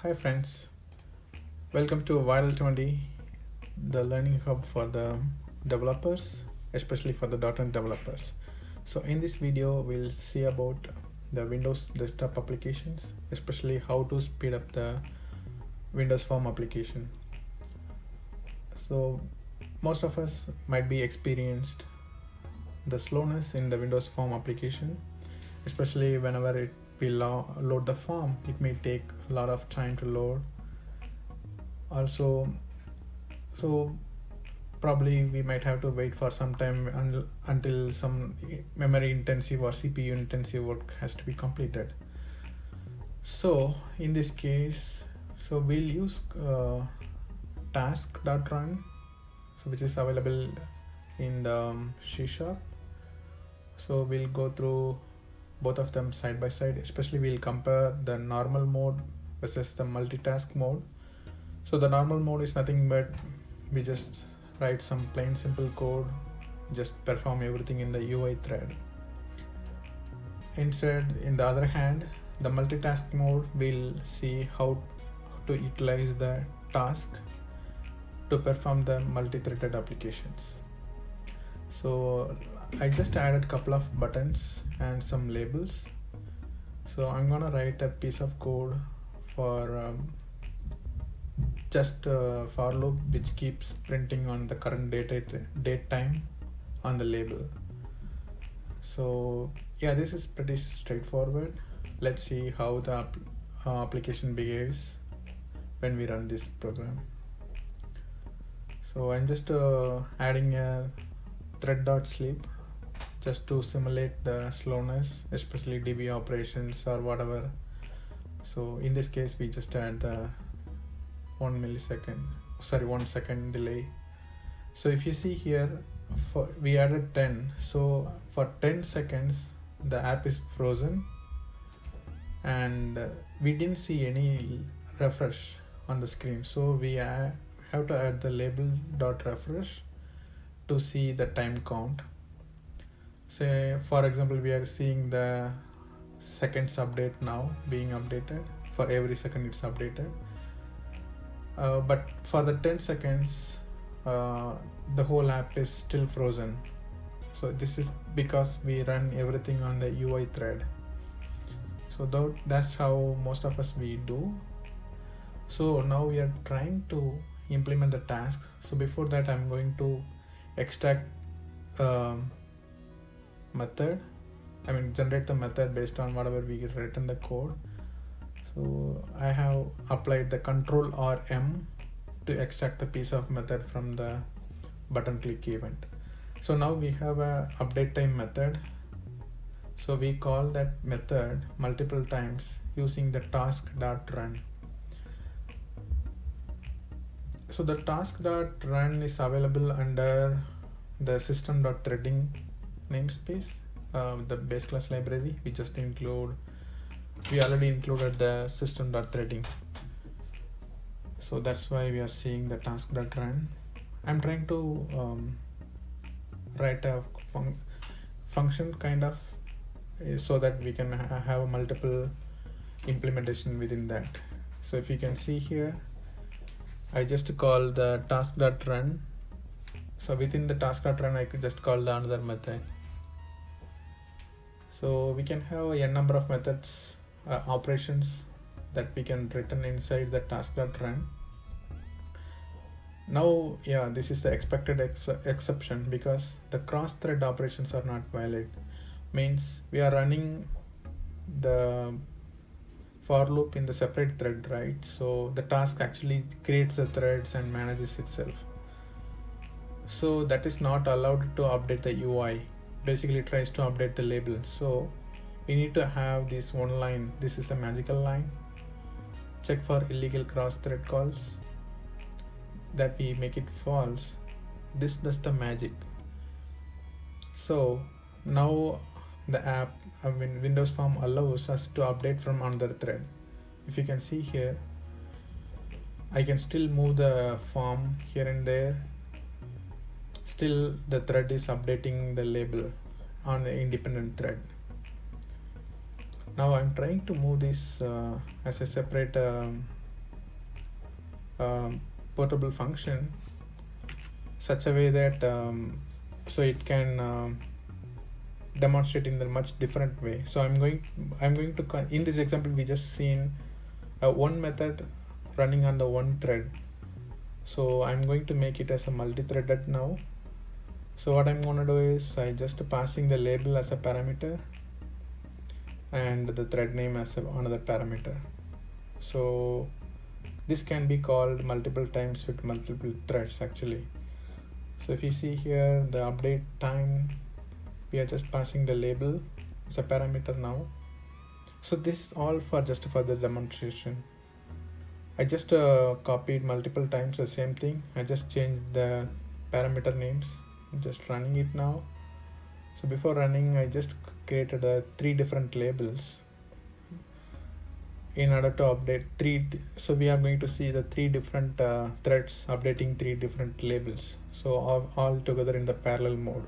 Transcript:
Hi friends, welcome to Viral 20, the learning hub for the developers, especially for the .NET developers. So in this video, we'll see about the Windows desktop applications, especially how to speed up the Windows Form application. So most of us might be experienced the slowness in the Windows Form application, especially whenever we load the form, it may take a lot of time to load. Also, so probably we might have to wait for some time until some memory intensive or CPU intensive work has to be completed. So in this case, so we'll use task.run, so which is available in the C#. So we'll go through both of them side by side, especially we'll compare the normal mode versus the multitask mode. So the normal mode is nothing but we just write some plain simple code, just perform everything in the UI thread. Instead, in the other hand, the multitask mode will see how to utilize the task to perform the multi-threaded applications. So I just added a couple of buttons and some labels. So I'm gonna write a piece of code for just a for loop which keeps printing on the current date time on the label. So yeah, this is pretty straightforward. Let's see how the application behaves when we run this program. So I'm just adding a thread.sleep just to simulate the slowness, especially DB operations or whatever. So in this case, we just add the 1 second delay. So if you see here, we added 10. So for 10 seconds, the app is frozen, and we didn't see any refresh on the screen. So we have to add the label.refresh to see the time count. Say for example, we are seeing the seconds update now being updated. For every second it's updated, but for the 10 seconds the whole app is still frozen. So this is because we run everything on the UI thread. So that's how most of us we do. So now we are trying to implement the task. So before that, I'm going to extract method. Generate the method based on whatever we written the code. So I have applied the Control or M to extract the piece of method from the button click event. So now we have a update time method. So we call that method multiple times using the task.run. So the task.run is available under the system.threading namespace, the base class library. We already included the system.threading. So that's why we are seeing the task.run. I'm trying to write a function kind of so that we can have a multiple implementation within that. So if you can see here, I just call the task.run. So within the task.run, I could just call the another method. So we can have a number of methods, operations that we can return inside the task.run. Now, yeah, this is the expected exception because the cross-thread operations are not valid. Means we are running the for loop in the separate thread, right? So the task actually creates the threads and manages itself. So that is not allowed to update the UI. Basically it tries to update the label. So we need to have this one line. This is the magical line. Check for illegal cross-thread calls. That we make it false. This does the magic. So now the app, Windows Form allows us to update from another thread. If you can see here, I can still move the form here and there. Still the thread is updating the label on the independent thread. Now I'm trying to move this as a separate portable function such a way that so it can demonstrate in a much different way. So I'm going to in this example we just seen one method running on the one thread. So I'm going to make it as a multi-threaded now. So what I'm going to do is I just passing the label as a parameter and the thread name as another parameter. So this can be called multiple times with multiple threads actually. So if you see here the update time, we are just passing the label as a parameter now. So this is all for just for the demonstration. I just copied multiple times the same thing. I just changed the parameter names. I'm just running it now. So before running, I just created 3 different labels in order to update so we are going to see the 3 different threads updating 3 different labels, so all together in the parallel mode.